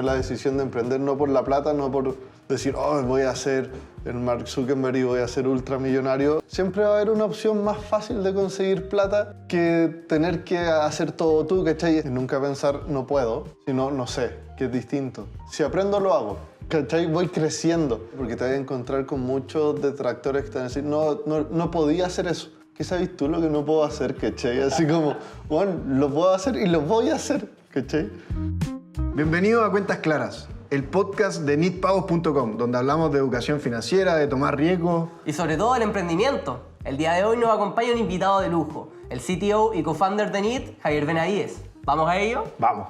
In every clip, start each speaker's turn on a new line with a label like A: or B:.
A: tomé la decisión de emprender no por la plata, no por decir, oh, voy a ser el Mark Zuckerberg y voy a ser ultramillonario. Siempre va a haber una opción más fácil de conseguir plata que tener que hacer todo tú, ¿cachai? Y nunca pensar, no puedo, sino, no sé, que es distinto. Si aprendo, lo hago. ¿Cachai? Voy creciendo, porque te vas a encontrar con muchos detractores que te van a decir, no podía hacer eso. ¿Qué sabes tú lo que no puedo hacer, cachai? Así como, bueno, lo puedo hacer y lo voy a hacer, cachai.
B: Bienvenido a Cuentas Claras, el podcast de neetpagos.com, donde hablamos de educación financiera, de tomar riesgos.
C: Y sobre todo el emprendimiento. El día de hoy nos acompaña un invitado de lujo, el CTO y co-founder de Neet, Javier Benavides. ¿Vamos a ello?
B: Vamos.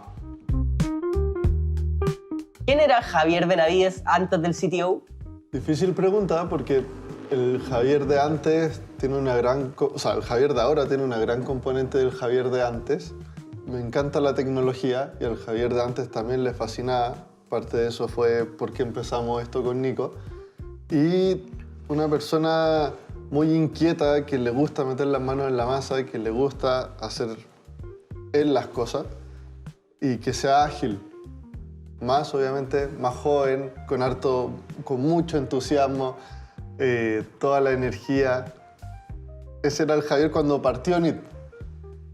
C: ¿Quién era Javier Benavides antes del CTO?
A: Difícil pregunta porque el Javier de antes tiene una gran... O sea, el Javier de ahora tiene una gran componente del Javier de antes. Me encanta la tecnología y al Javier de antes también le fascinaba. Parte de eso fue porque empezamos esto con Nico. Y una persona muy inquieta que le gusta meter las manos en la masa, que le gusta hacer él las cosas y que sea ágil. Más, obviamente, más joven, con mucho entusiasmo, toda la energía. Ese era el Javier cuando partió Neet.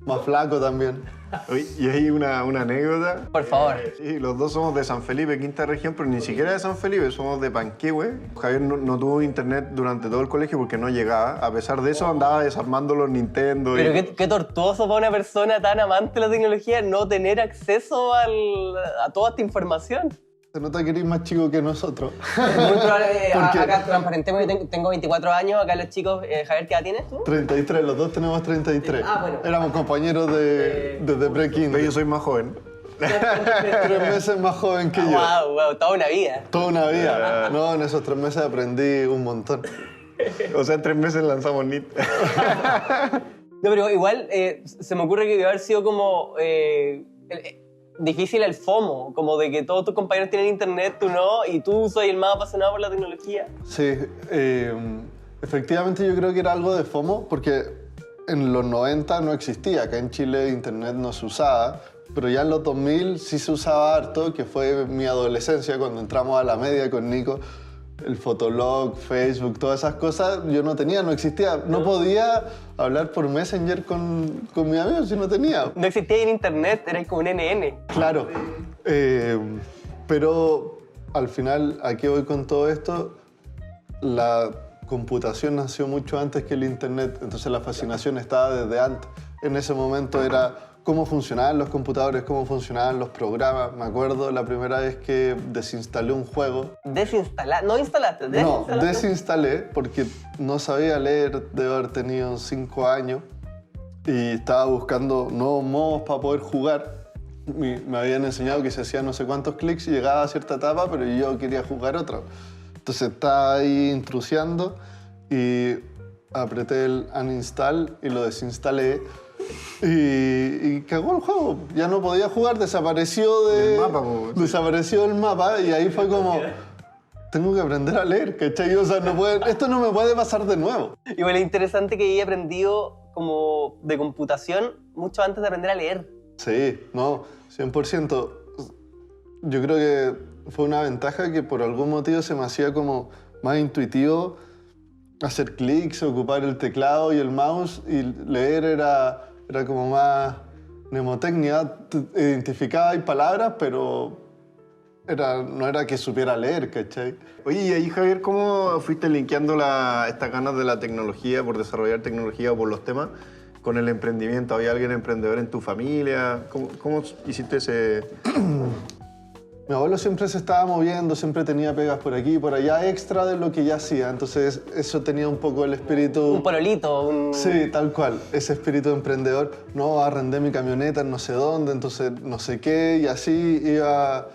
A: Más flaco también.
B: Oye, y hay una anécdota.
C: Por favor.
B: Sí, los dos somos de San Felipe, quinta región, pero ni siquiera de San Felipe, somos de Panquehue. Javier no tuvo internet durante todo el colegio porque no llegaba. A pesar de eso, andaba desarmando los Nintendo.
C: Pero qué tortuoso para una persona tan amante de la tecnología no tener acceso a toda esta información.
A: Se nota que eres más chico que nosotros.
C: Es muy probable,
A: ¿Por qué?
C: acá transparentemos, yo tengo 24 años, acá los chicos, Javier, ¿qué edad tienes tú?
A: 33, los dos tenemos 33.
C: Ah, bueno.
A: Éramos compañeros desde pre-kinder.
B: Yo soy más joven.
A: 3 meses más joven que yo.
C: Wow, toda una vida.
A: Toda una vida. No, en esos 3 meses aprendí un montón.
B: O sea, en 3 meses lanzamos Neet.
C: No, pero igual se me ocurre que debe haber sido como difícil el FOMO, como de que todos tus compañeros tienen internet, tú no, y tú soy el más apasionado por la tecnología.
A: Sí, efectivamente yo creo que era algo de FOMO, porque en los 90 no existía. Acá en Chile internet no se usaba, pero ya en los 2000 sí se usaba harto, que fue mi adolescencia, cuando entramos a la media con Nico. El Fotolog, Facebook, todas esas cosas, yo no existía. No podía hablar por Messenger con mi amigo si no tenía.
C: No existía en internet, erais como un NN.
A: Claro, pero al final, ¿a qué voy con todo esto? La computación nació mucho antes que el internet, entonces la fascinación estaba desde antes. En ese momento era cómo funcionaban los computadores, cómo funcionaban los programas. Me acuerdo la primera vez que desinstalé un juego.
C: ¿Desinstalar? ¿No instalaste?
A: No, desinstalé porque no sabía leer, debo haber tenido 5 años y estaba buscando nuevos modos para poder jugar. Me habían enseñado que se hacía no sé cuántos clics y llegaba a cierta etapa, pero yo quería jugar otra. Entonces estaba ahí intrusiando y apreté el uninstall y lo desinstalé. Y cagó el juego, ya no podía jugar, desapareció desapareció el mapa y ahí fue como, tengo que aprender a leer, ¿cachai? O sea, esto no me puede pasar de nuevo.
C: Igual es interesante que haya aprendido como de computación mucho antes de aprender a leer.
A: Sí, no, 100%. Yo creo que fue una ventaja que por algún motivo se me hacía como más intuitivo hacer clics, ocupar el teclado y el mouse, y leer era como más mnemotecnia. Identificaba palabras, pero no era que supiera leer, ¿cachai?
B: Oye, y ahí, Javier, ¿cómo fuiste linkeando estas ganas de la tecnología, por desarrollar tecnología o por los temas, con el emprendimiento? ¿Había alguien emprendedor en tu familia? ¿Cómo hiciste ese...?
A: Mi abuelo siempre se estaba moviendo, siempre tenía pegas por aquí y por allá, extra de lo que ya hacía. Entonces eso tenía un poco el espíritu...
C: Un pololito,
A: Sí, tal cual. Ese espíritu emprendedor. No, arrendé mi camioneta en no sé dónde, entonces no sé qué, y así iba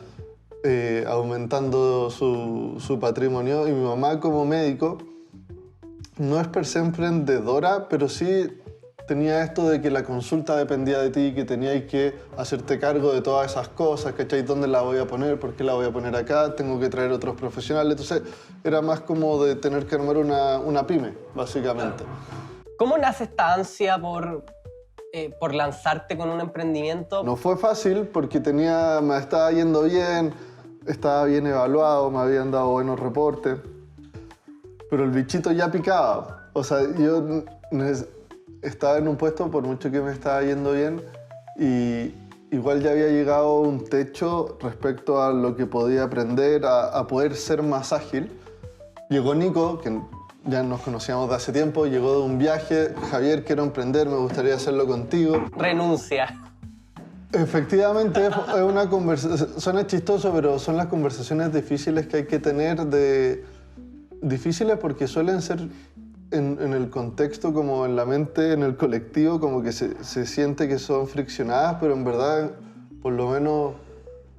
A: aumentando su patrimonio. Y mi mamá, como médico, no es per se emprendedora, pero sí tenía esto de que la consulta dependía de ti, que tenías que hacerte cargo de todas esas cosas, ¿cachai? ¿Dónde la voy a poner? ¿Por qué la voy a poner acá? Tengo que traer otros profesionales. Entonces era más como de tener que armar una pyme, básicamente.
C: ¿Cómo nace esta ansia por lanzarte con un emprendimiento?
A: No fue fácil porque me estaba yendo bien, estaba bien evaluado, me habían dado buenos reportes, pero el bichito ya picaba. O sea, yo estaba en un puesto por mucho que me estaba yendo bien y igual ya había llegado a un techo respecto a lo que podía aprender, a poder ser más ágil. Llegó Nico, que ya nos conocíamos de hace tiempo, llegó de un viaje. Javier, quiero emprender, me gustaría hacerlo contigo.
C: Renuncia.
A: Efectivamente, es una conversación, suena chistoso, pero son las conversaciones difíciles que hay que tener, difíciles porque suelen ser en el contexto, como en la mente, en el colectivo, como que se siente que son friccionadas, pero en verdad, por lo menos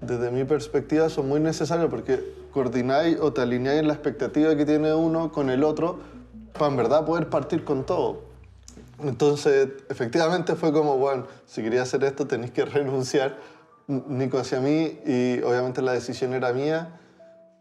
A: desde mi perspectiva, son muy necesarias porque coordináis o te alineáis en la expectativa que tiene uno con el otro para en verdad poder partir con todo. Entonces, efectivamente fue como, bueno, si quería hacer esto tenéis que renunciar, Nico hacia mí, y obviamente la decisión era mía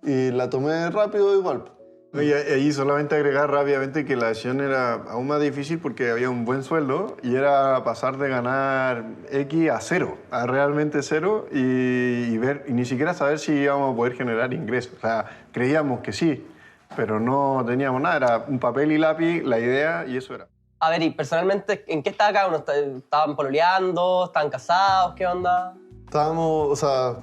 A: y la tomé rápido igual.
B: Y ahí solamente agregar rápidamente que la decisión era aún más difícil porque había un buen sueldo y era pasar de ganar X a cero, a realmente cero, y ni siquiera saber si íbamos a poder generar ingresos. O sea, creíamos que sí, pero no teníamos nada, era un papel y lápiz, la idea, y eso era.
C: A ver, y personalmente, ¿en qué estaba cada uno? ¿Estaban pololeando? ¿Estaban casados? ¿Qué onda?
A: Estábamos, o sea,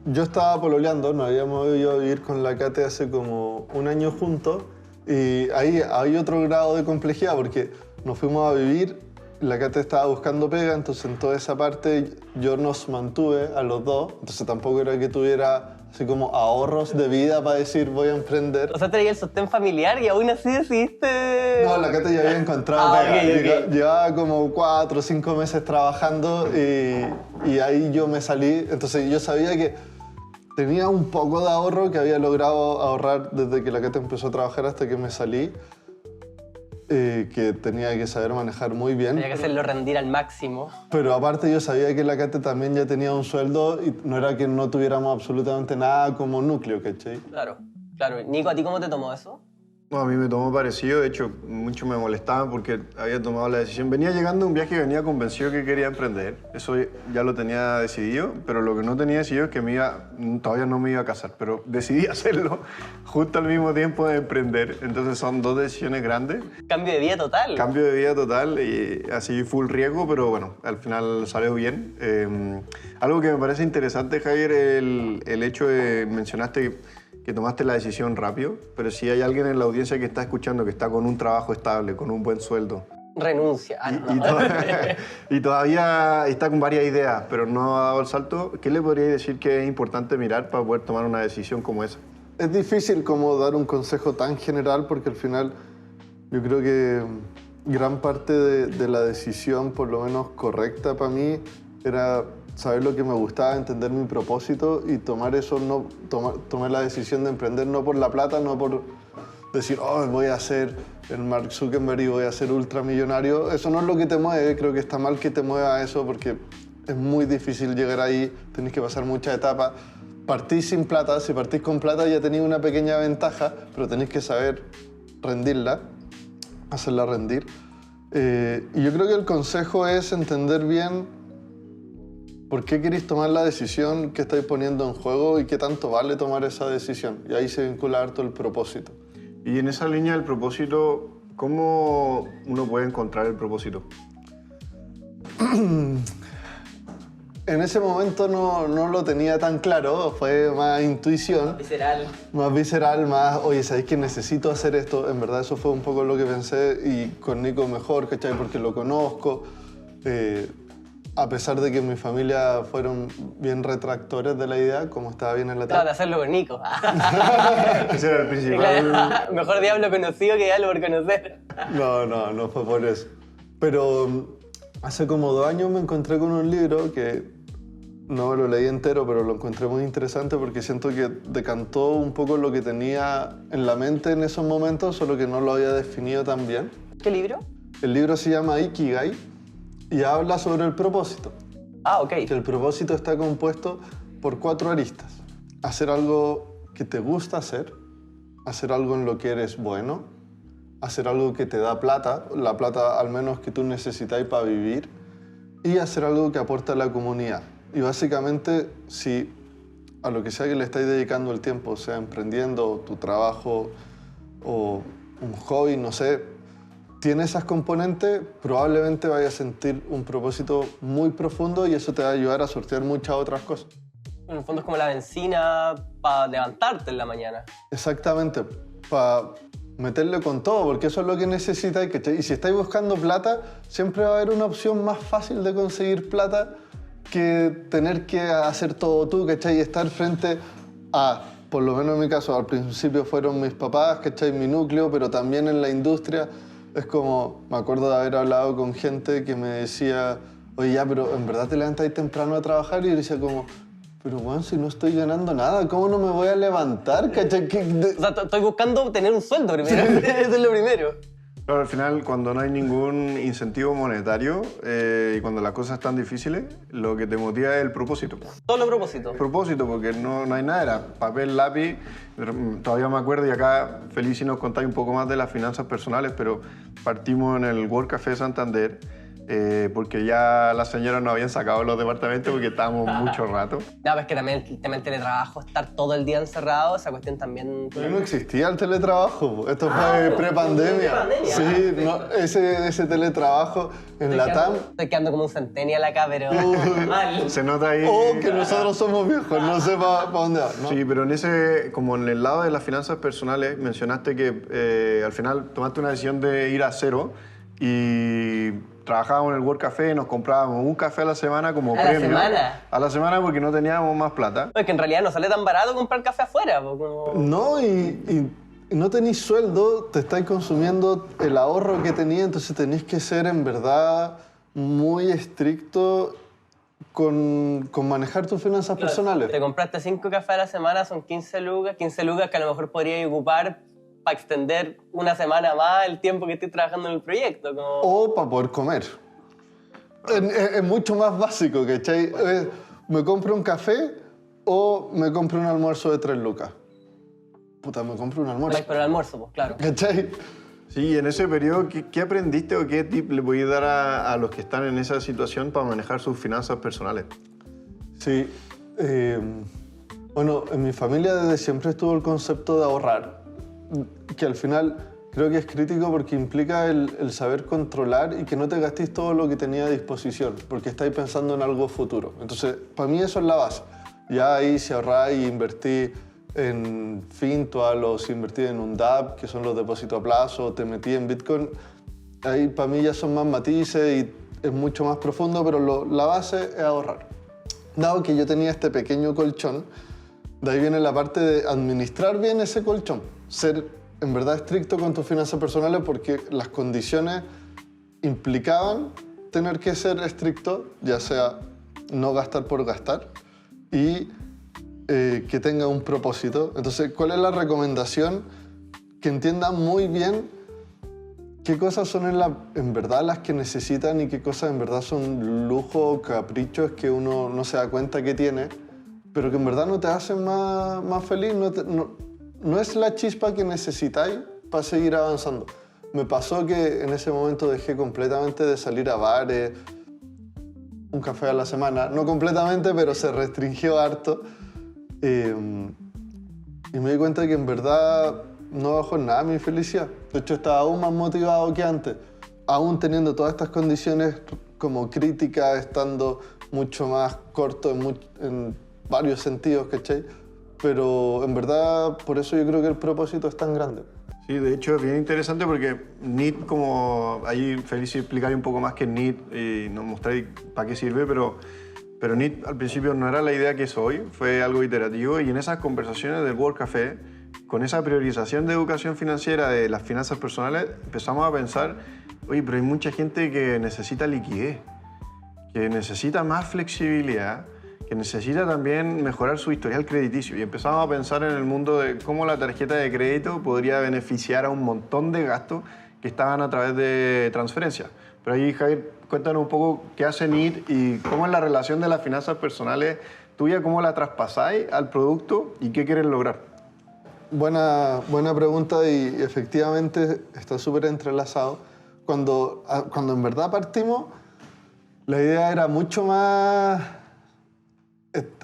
A: yo estaba pololeando, nos habíamos ido a vivir con la Kate hace como un año juntos y ahí hay otro grado de complejidad porque nos fuimos a vivir, la Kate estaba buscando pega, entonces en toda esa parte yo nos mantuve a los dos, entonces tampoco era que tuviera así como ahorros de vida para decir voy a emprender.
C: O sea, tenía el sostén familiar y aún así decidiste...
A: No, la Kate ya había encontrado pega.
C: Ok.
A: Llevaba como 4 o 5 meses trabajando y ahí yo me salí, entonces yo sabía que tenía un poco de ahorro que había logrado ahorrar desde que la Kate empezó a trabajar hasta que me salí, que tenía que saber manejar muy bien.
C: Tenía que hacerlo rendir al máximo.
A: Pero aparte yo sabía que la Kate también ya tenía un sueldo y no era que no tuviéramos absolutamente nada como núcleo, ¿cachai?
C: Claro, claro. Nico, ¿a ti cómo te tomó eso?
B: No, a mí me tomó parecido, de hecho, muchos me molestaban porque había tomado la decisión. Venía llegando de un viaje y venía convencido que quería emprender. Eso ya lo tenía decidido, pero lo que no tenía decidido es que todavía no me iba a casar, pero decidí hacerlo justo al mismo tiempo de emprender. Entonces son dos decisiones grandes.
C: Cambio de vida total.
B: Cambio de vida total y así full riesgo, pero bueno, al final salió bien. Algo que me parece interesante, Javier, el hecho de mencionaste que tomaste la decisión rápido, pero si hay alguien en la audiencia que está escuchando que está con un trabajo estable, con un buen sueldo,
C: Renuncia.
B: y todavía está con varias ideas, pero no ha dado el salto, ¿qué le podríais decir que es importante mirar para poder tomar una decisión como esa?
A: Es difícil como dar un consejo tan general porque al final yo creo que gran parte de la decisión, por lo menos correcta para mí, era saber lo que me gustaba, entender mi propósito y tomar eso, tomar la decisión de emprender no por la plata, no por decir, oh, voy a ser el Mark Zuckerberg y voy a ser ultramillonario. Eso no es lo que te mueve, creo que está mal que te mueva eso porque es muy difícil llegar ahí, tenés que pasar muchas etapas. Partís sin plata, si partís con plata ya tenéis una pequeña ventaja, pero tenéis que saber rendirla, hacerla rendir. Y yo creo que el consejo es entender bien por qué queréis tomar la decisión que estáis poniendo en juego y qué tanto vale tomar esa decisión. Y ahí se vincula harto el propósito.
B: Y en esa línea del propósito, ¿cómo uno puede encontrar el propósito?
A: En ese momento no lo tenía tan claro, fue más intuición.
C: Visceral.
A: Más visceral, más, oye, ¿sabéis que necesito hacer esto? En verdad eso fue un poco lo que pensé y con Nico mejor, ¿cachai? Porque lo conozco. A pesar de que mi familia fueron bien retractores de la idea, como estaba bien en la
C: Trata de hacerlo con Nico.
B: Ese era el principal.
C: Mejor diablo conocido que diablo por conocer.
A: No fue por eso. Pero hace como 2 años me encontré con un libro que no lo leí entero, pero lo encontré muy interesante porque siento que decantó un poco lo que tenía en la mente en esos momentos, solo que no lo había definido tan bien.
C: ¿Qué libro?
A: El libro se llama Ikigai y habla sobre el propósito.
C: Ah, ok.
A: Que el propósito está compuesto por 4 aristas. Hacer algo que te gusta hacer algo en lo que eres bueno, hacer algo que te da plata, la plata al menos que tú necesitáis para vivir, y hacer algo que aporta a la comunidad. Y básicamente, si a lo que sea que le estáis dedicando el tiempo, sea emprendiendo, tu trabajo o un hobby, no sé, tiene esas componentes, probablemente vayas a sentir un propósito muy profundo y eso te va a ayudar a sortear muchas otras cosas.
C: En el fondo es como la benzina para levantarte en la mañana.
A: Exactamente, para meterle con todo, porque eso es lo que necesitáis, ¿cachai? Y si estáis buscando plata, siempre va a haber una opción más fácil de conseguir plata que tener que hacer todo tú, ¿cachai? Y estar frente a, por lo menos en mi caso, al principio fueron mis papás, ¿cachai? Mi núcleo, pero también en la industria. Es como, me acuerdo de haber hablado con gente que me decía, oye, ya, pero ¿en verdad te levantáis temprano a trabajar? Y yo decía como, pero bueno, si no estoy ganando nada, ¿cómo no me voy a levantar, cachai?
C: O sea, estoy buscando tener un sueldo primero. Eso es lo primero.
B: Claro, al final, cuando no hay ningún incentivo monetario y cuando las cosas están difíciles, lo que te motiva es el propósito.
C: Solo propósito.
B: Propósito, porque no hay nada, era papel, lápiz. Todavía me acuerdo, y acá Feliz si nos contáis un poco más de las finanzas personales, pero partimos en el World Café Santander porque ya las señoras nos habían sacado los departamentos porque estábamos mucho rato.
C: No, es que también el tema del teletrabajo, estar todo el día encerrado, esa cuestión también...
A: No existía el teletrabajo, esto fue pre-pandemia.
C: pre-pandemia.
A: Sí, no, ese teletrabajo en la TAM.
C: Estoy quedando como un centennial acá, pero mal.
B: Se nota ahí.
A: Oh, que nosotros somos viejos, no sé para dónde va, ¿no?
B: Sí, pero en ese, como en el lado de las finanzas personales, mencionaste que al final tomaste una decisión de ir a cero y trabajábamos en el World Café, nos comprábamos un café a la semana como
C: ¿A la
B: premio.
C: semana?
B: A la semana porque no teníamos más plata.
C: Es que en realidad no sale tan barato comprar café afuera. Como...
A: No, y no tenéis sueldo, te estáis consumiendo el ahorro que tenías, entonces tenéis que ser en verdad muy estricto con manejar tus finanzas personales.
C: Te compraste 5 cafés a la semana, son 15 lucas que a lo mejor podrías ocupar para extender una semana más el tiempo que estoy trabajando en el proyecto. Como...
A: O para poder comer. Es mucho más básico, ¿cachai? Me compro un café o me compro un almuerzo de 3 lucas. Puta, me compro un almuerzo.
C: Pero el almuerzo, pues claro.
A: ¿Cachai?
B: Sí, en ese periodo, ¿qué aprendiste o qué tip le podéis dar a los que están en esa situación para manejar sus finanzas personales?
A: Sí. Bueno, en mi familia desde siempre estuvo el concepto de ahorrar, que al final creo que es crítico porque implica el saber controlar y que no te gastéis todo lo que tenía a disposición, porque estáis pensando en algo futuro. Entonces, para mí eso es la base. Ya ahí si ahorráis y invertís en Fintual o si invertís en un DApp, que son los depósitos a plazo, o te metí en Bitcoin, ahí para mí ya son más matices y es mucho más profundo, pero la base es ahorrar. Dado que yo tenía este pequeño colchón, de ahí viene la parte de administrar bien ese colchón, ser en verdad estricto con tus finanzas personales porque las condiciones implicaban tener que ser estricto, ya sea no gastar por gastar y que tenga un propósito. Entonces, ¿cuál es la recomendación? Que entiendan muy bien qué cosas son en verdad las que necesitan y qué cosas en verdad son lujos o caprichos que uno no se da cuenta que tiene, pero que en verdad no te hacen más feliz, no es la chispa que necesitáis para seguir avanzando. Me pasó que en ese momento dejé completamente de salir a bares, un café a la semana, no completamente, pero se restringió harto. Y me di cuenta que en verdad no bajó en nada mi felicidad. De hecho, estaba aún más motivado que antes, aún teniendo todas estas condiciones como críticas, estando mucho más corto en varios sentidos, ¿cachai? Pero en verdad, por eso yo creo que el propósito es tan grande.
B: Sí, de hecho es bien interesante porque NEET, como ahí Feliz explicáis un poco más que NEET y nos mostráis para qué sirve, pero NEET al principio no era la idea que es hoy, fue algo iterativo y en esas conversaciones del World Café, con esa priorización de educación financiera de las finanzas personales, empezamos a pensar, oye, pero hay mucha gente que necesita liquidez, que necesita más flexibilidad, que necesita también mejorar su historial crediticio. Y empezamos a pensar en el mundo de cómo la tarjeta de crédito podría beneficiar a un montón de gastos que estaban a través de transferencias. Pero ahí, Javier, cuéntanos un poco qué hace NEET y cómo es la relación de las finanzas personales tuya, cómo la traspasáis al producto y qué quieres lograr.
A: Buena pregunta y efectivamente está súper entrelazado. Cuando en verdad partimos, la idea era mucho más...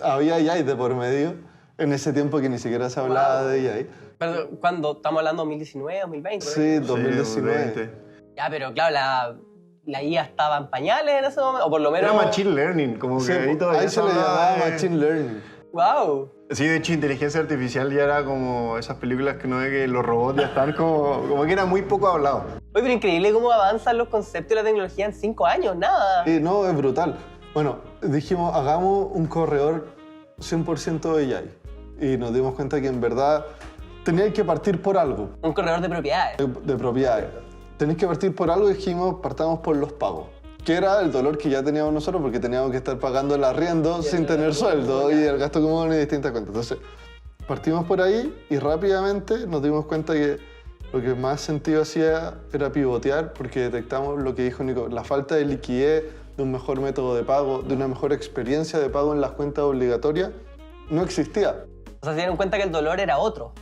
A: Había ya de por medio En ese tiempo que ni siquiera se hablaba de AI.
C: Pero, ¿cuándo? ¿Estamos hablando 2019, 2020?
A: Sí, 2019.
B: Sí, 2020.
C: Ya, pero claro, la IA estaba en pañales en ese momento, o por lo menos...
B: Era Machine Learning, como
A: Sí,
B: que ahí todavía
A: ahí se le
B: hablaba
A: llamaba
B: de-
A: Machine Learning.
C: ¡Wow!
B: Sí, de hecho, inteligencia artificial ya era como esas películas que uno ve que los robots ya están como que era muy poco hablado.
C: Oye, pero increíble cómo avanzan los conceptos de la tecnología en 5 años, nada.
A: Sí, no, es brutal. Bueno, dijimos, hagamos un corredor 100% de AI. Y nos dimos cuenta que en verdad tenía que partir por algo,
C: Un corredor de propiedades.
A: de propiedades. Tenéis que partir por algo y dijimos, partamos por los pagos. Que era el dolor que ya teníamos nosotros porque teníamos que estar pagando el arriendo sin tener sueldo y el gasto común y distintas cuentas. Entonces, partimos por ahí y rápidamente nos dimos cuenta que lo que más sentido hacía era pivotear porque detectamos lo que dijo Nico, la falta de liquidez, de un mejor método de pago, de una mejor experiencia de pago en las cuentas obligatorias, no existía.
C: O sea, se dieron cuenta que el dolor era otro.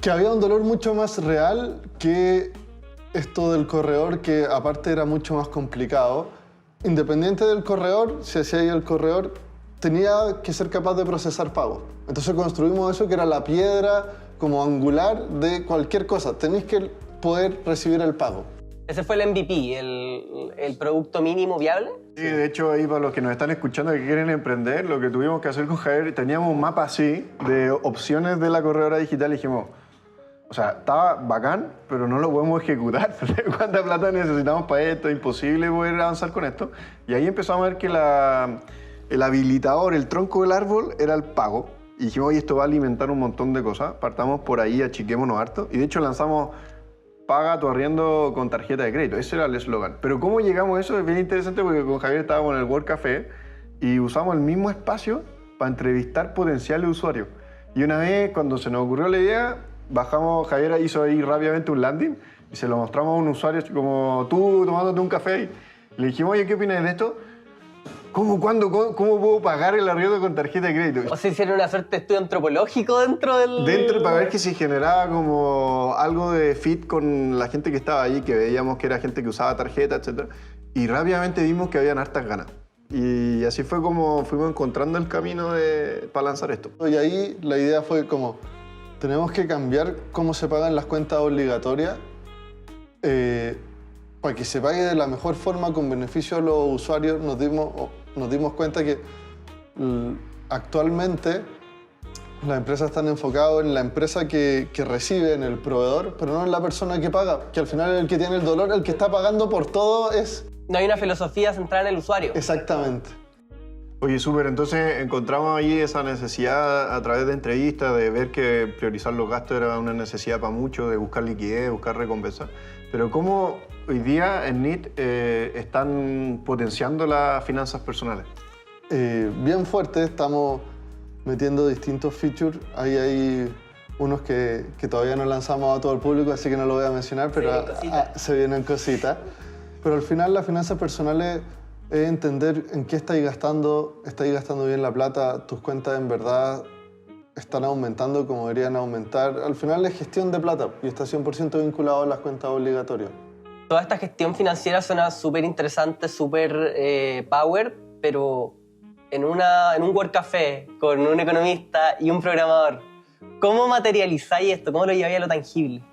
A: Que había un dolor mucho más real que esto del corredor, que aparte era mucho más complicado. Independiente del corredor, si hacía ahí el corredor, tenía que ser capaz de procesar pagos. Entonces construimos eso que era la piedra como angular de cualquier cosa. Tenéis que poder recibir el pago.
C: Ese fue el MVP, el producto mínimo viable.
B: Sí, de hecho, ahí para los que nos están escuchando que quieren emprender, lo que tuvimos que hacer con Javier, teníamos un mapa así de opciones de la corredora digital y dijimos, o sea, estaba bacán, pero no lo podemos ejecutar. ¿Cuánta plata necesitamos para esto? Es imposible poder avanzar con esto. Y ahí empezamos a ver que el habilitador, el tronco del árbol, era el pago. Y dijimos, oye, esto va a alimentar un montón de cosas. Partamos por ahí, achiquémonos harto. Y de hecho lanzamos, paga tu arriendo con tarjeta de crédito. Ese era el eslogan. Pero cómo llegamos a eso es bien interesante porque con Javier estábamos en el World Café y usamos el mismo espacio para entrevistar potenciales usuarios. Y una vez, cuando se nos ocurrió la idea, bajamos, Javier hizo ahí rápidamente un landing y se lo mostramos a un usuario así como tú tomándote un café y le dijimos, oye, ¿qué opinas de esto? ¿Cómo, cuándo, cómo puedo pagar el arriendo con tarjeta de crédito?
C: O sea, hicieron una suerte de estudio antropológico dentro del...
B: Dentro para ver que si generaba como algo de fit con la gente que estaba ahí, que veíamos que era gente que usaba tarjeta, etc. Y rápidamente vimos que habían hartas ganas. Y así fue como fuimos encontrando el camino para lanzar esto.
A: Y ahí la idea fue como, tenemos que cambiar cómo se pagan las cuentas obligatorias para que se pague de la mejor forma con beneficio a los usuarios. Nos dimos cuenta que actualmente las empresas están enfocadas en la empresa que recibe, en el proveedor, pero no en la persona que paga, que al final es el que tiene el dolor, el que está pagando por todo es...
C: No hay una filosofía centrada en el usuario.
A: Exactamente.
B: Oye, súper, entonces encontramos ahí esa necesidad a través de entrevistas, de ver que priorizar los gastos era una necesidad para muchos, de buscar liquidez, buscar recompensa. Pero ¿cómo hoy día en NIT están potenciando las finanzas personales?
A: Bien fuerte, estamos metiendo distintos features. Ahí hay unos que todavía no lanzamos a todo el público, así que no lo voy a mencionar, pero se vienen cositas. Pero al final las finanzas personales es entender en qué estáis gastando bien la plata, tus cuentas en verdad están aumentando como deberían aumentar. Al final es gestión de plata y está 100% vinculado a las cuentas obligatorias.
C: Toda esta gestión financiera suena súper interesante, súper power, pero en un World Café con un economista y un programador, ¿cómo materializáis esto? ¿Cómo lo lleváis a lo tangible?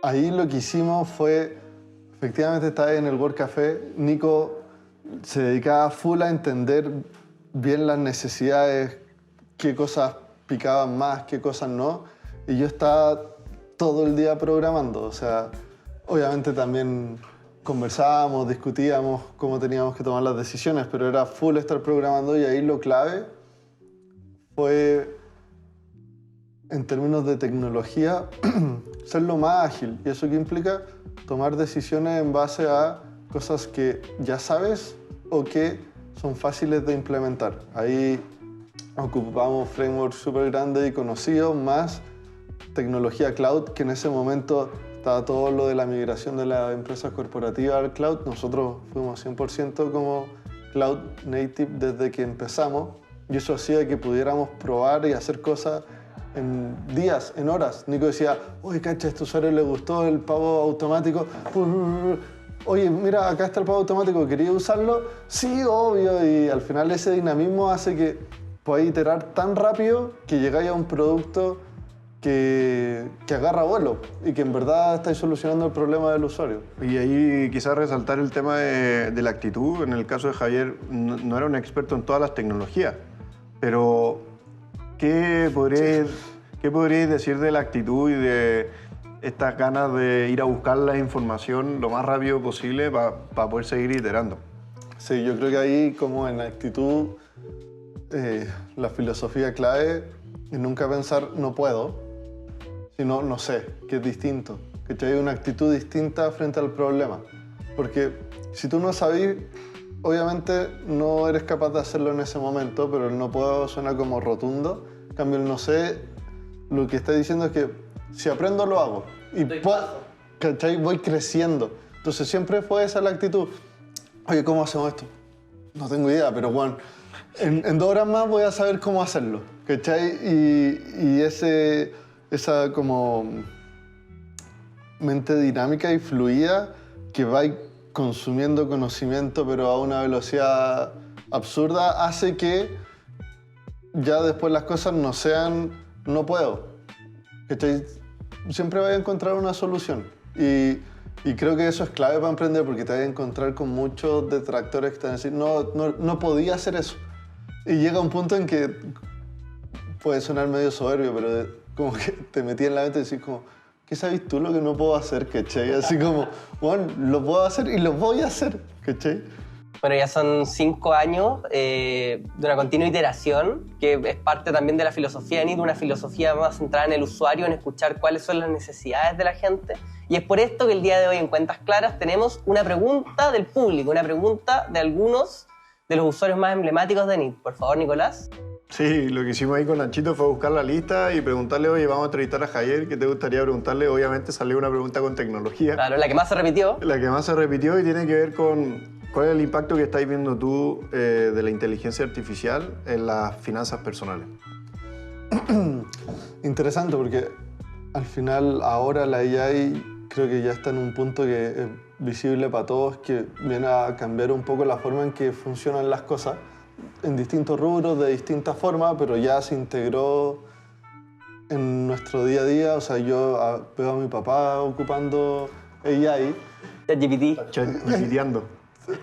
A: Ahí lo que hicimos fue, efectivamente estaba en el World Café, Nico se dedicaba full a entender bien las necesidades, qué cosas picaban más, qué cosas no, y yo estaba todo el día programando, o sea, obviamente también conversábamos, discutíamos cómo teníamos que tomar las decisiones, pero era full estar programando y ahí lo clave fue, en términos de tecnología, ser lo más ágil. ¿Y eso qué implica? Tomar decisiones en base a cosas que ya sabes o que son fáciles de implementar. Ahí ocupamos frameworks súper grandes y conocidos, más tecnología cloud, que en ese momento estaba todo lo de la migración de las empresas corporativas al cloud. Nosotros fuimos 100% como cloud native desde que empezamos y eso hacía que pudiéramos probar y hacer cosas en días, en horas. Nico decía, oye, cacha, a este usuario le gustó el pago automático. Oye, mira, acá está el pago automático, ¿querías usarlo? Sí, obvio. Y al final ese dinamismo hace que podéis iterar tan rápido que llegáis a un producto que agarra vuelo y que en verdad estáis solucionando el problema del usuario.
B: Y ahí quizás resaltar el tema de la actitud. En el caso de Javier, no era un experto en todas las tecnologías, pero ¿qué podríais decir de la actitud y de estas ganas de ir a buscar la información lo más rápido posible para poder seguir iterando?
A: Sí, yo creo que ahí, como en actitud, la filosofía clave es nunca pensar no puedo, sino no sé, que es distinto, que hay una actitud distinta frente al problema. Porque si tú no sabes, obviamente no eres capaz de hacerlo en ese momento, pero el no puedo suena como rotundo. En cambio, el no sé, lo que está diciendo es que si aprendo, lo hago. Y ¿cachai? Voy creciendo. Entonces siempre fue esa la actitud. Oye, ¿cómo hacemos esto? No tengo idea, pero bueno, en 2 horas más voy a saber cómo hacerlo. ¿Cachai? Y esa como mente dinámica y fluida que va consumiendo conocimiento pero a una velocidad absurda hace que ya después las cosas no sean no puedo. ¿Cachai? Siempre vas a encontrar una solución y creo que eso es clave para emprender porque te vas a encontrar con muchos detractores que te van a decir no podía hacer eso. Y llega un punto en que puede sonar medio soberbio, pero como que te metí en la mente y decís como ¿qué sabes tú lo que no puedo hacer? ¿Cachai? Así como, bueno, lo puedo hacer y lo voy a hacer. ¿Cachai?
C: Bueno, ya son 5 años de una continua iteración, que es parte también de la filosofía de NIT, una filosofía más centrada en el usuario, en escuchar cuáles son las necesidades de la gente. Y es por esto que el día de hoy en Cuentas Claras tenemos una pregunta del público, una pregunta de algunos de los usuarios más emblemáticos de NIT. Por favor, Nicolás.
B: Sí, lo que hicimos ahí con Nachito fue buscar la lista y preguntarle, oye, vamos a entrevistar a Javier, ¿qué te gustaría preguntarle? Obviamente salió una pregunta con tecnología.
C: Claro, la que más se repitió.
B: La que más se repitió y tiene que ver con cuál es el impacto que estáis viendo tú de la inteligencia artificial en las finanzas personales.
A: Interesante porque al final ahora la AI creo que ya está en un punto que es visible para todos, que viene a cambiar un poco la forma en que funcionan las cosas en distintos rubros, de distintas formas, pero ya se integró en nuestro día a día. O sea, yo veo a mi papá ocupando AI.
C: ChatGPT.
B: ChatGPTeando.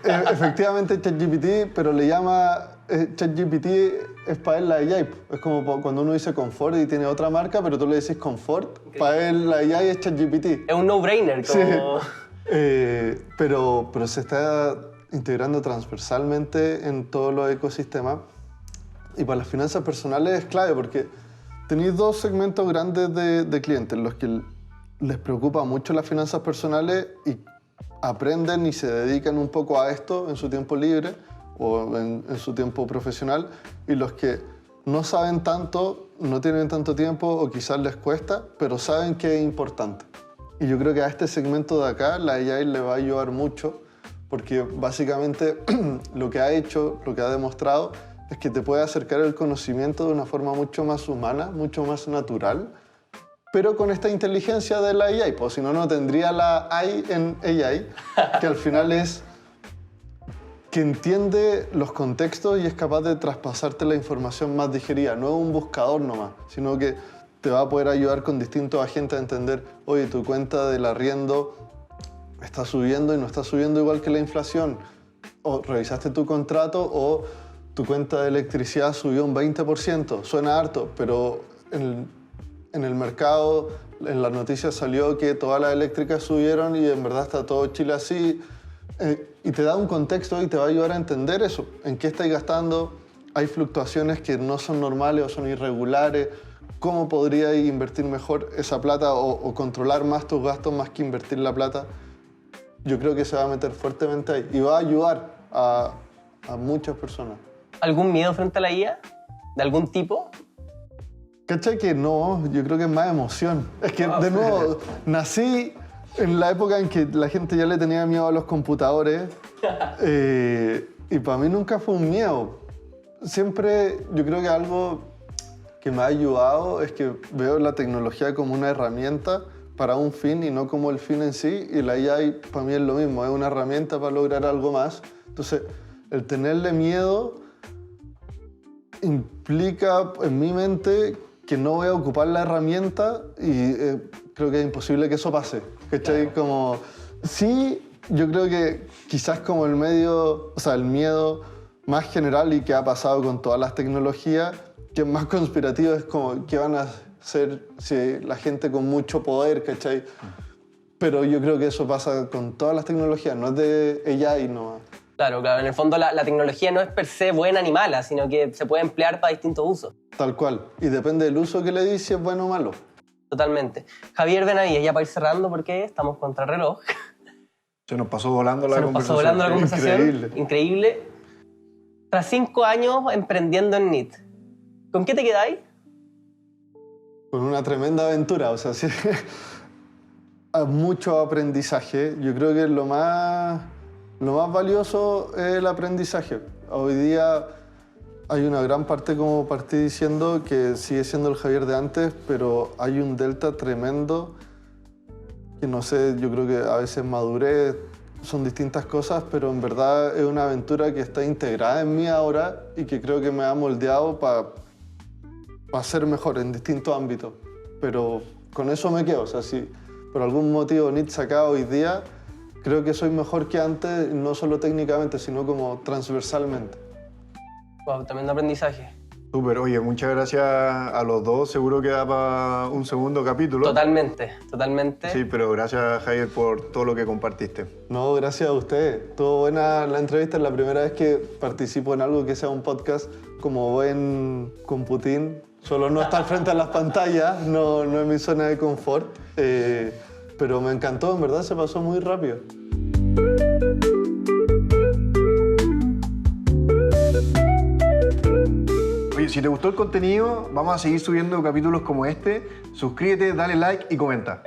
A: Efectivamente ChatGPT, pero le llama ChatGPT es para él la AI. Es como cuando uno dice Confort y tiene otra marca, pero tú le dices Confort, para él la AI es ChatGPT.
C: Es un no-brainer. Como...
A: Sí. Pero se está integrando transversalmente en todos los ecosistemas y para las finanzas personales es clave porque tenéis 2 segmentos grandes de clientes, los que les preocupa mucho las finanzas personales y aprenden y se dedican un poco a esto en su tiempo libre o en su tiempo profesional, y los que no saben tanto, no tienen tanto tiempo o quizás les cuesta, pero saben que es importante. Y yo creo que a este segmento de acá la AI le va a ayudar mucho porque básicamente lo que ha hecho, lo que ha demostrado es que te puede acercar el conocimiento de una forma mucho más humana, mucho más natural, pero con esta inteligencia de la AI, pues si no, no tendría la AI en AI, que al final es que entiende los contextos y es capaz de traspasarte la información más digerida. No es un buscador nomás, sino que te va a poder ayudar con distintos agentes a entender, oye, tu cuenta del arriendo está subiendo y no está subiendo igual que la inflación, o revisaste tu contrato o tu cuenta de electricidad subió un 20%, suena harto, pero en el mercado, en las noticias salió que todas las eléctricas subieron y en verdad está todo Chile así, y te da un contexto y te va a ayudar a entender eso, en qué estáis gastando, hay fluctuaciones que no son normales o son irregulares, cómo podrías invertir mejor esa plata o controlar más tus gastos más que invertir la plata. Yo creo que se va a meter fuertemente ahí y va a ayudar a muchas personas.
C: ¿Algún miedo frente a la IA? ¿De algún tipo?
A: ¿Cachai que no? Yo creo que es más emoción. Es que, de nuevo, nací en la época en que la gente ya le tenía miedo a los computadores y para mí nunca fue un miedo. Siempre yo creo que algo que me ha ayudado es que veo la tecnología como una herramienta para un fin y no como el fin en sí, y la AI para mí es lo mismo, es una herramienta para lograr algo más. Entonces, el tenerle miedo implica en mi mente que no voy a ocupar la herramienta y creo que es imposible que eso pase. ¿Cachai? Como, sí, yo creo que quizás como el miedo más general y que ha pasado con todas las tecnologías, que es más conspirativo, es como qué van a hacer si la gente con mucho poder, ¿cachai? Pero yo creo que eso pasa con todas las tecnologías, no es de AI, no.
C: Claro, claro. En el fondo la tecnología no es per se buena ni mala, sino que se puede emplear para distintos usos.
A: Tal cual. Y depende del uso que le di, si es bueno o malo.
C: Totalmente. Javier Benavides, ya para ir cerrando porque estamos contra el reloj.
B: Se nos pasó volando la
C: Se nos pasó volando la conversación.
A: Increíble.
C: Increíble. Tras 5 años emprendiendo en NIT, ¿con qué te quedáis?
A: Con una tremenda aventura, o sea, sí, mucho aprendizaje. Yo creo que lo más valioso es el aprendizaje. Hoy día hay una gran parte, como partí diciendo, que sigue siendo el Javier de antes, pero hay un delta tremendo que no sé, yo creo que a veces madurez, son distintas cosas, pero en verdad es una aventura que está integrada en mí ahora y que creo que me ha moldeado para ser mejor en distintos ámbitos. Pero con eso me quedo, o sea, si por algún motivo NIT se acaba hoy día, creo que soy mejor que antes, no solo técnicamente, sino como transversalmente.
C: Wow, tremendo aprendizaje.
B: Súper, oye, muchas gracias a los dos. Seguro que da para un segundo capítulo.
C: Totalmente, totalmente.
B: Sí, pero gracias, Javier, por todo lo que compartiste.
A: No, gracias a ustedes. Estuvo buena la entrevista. Es la primera vez que participo en algo que sea un podcast como buen con Putin. Solo no estar frente a las pantallas, no es mi zona de confort. Pero me encantó, en verdad se pasó muy rápido.
B: Oye, si te gustó el contenido, vamos a seguir subiendo capítulos como este. Suscríbete, dale like y comenta.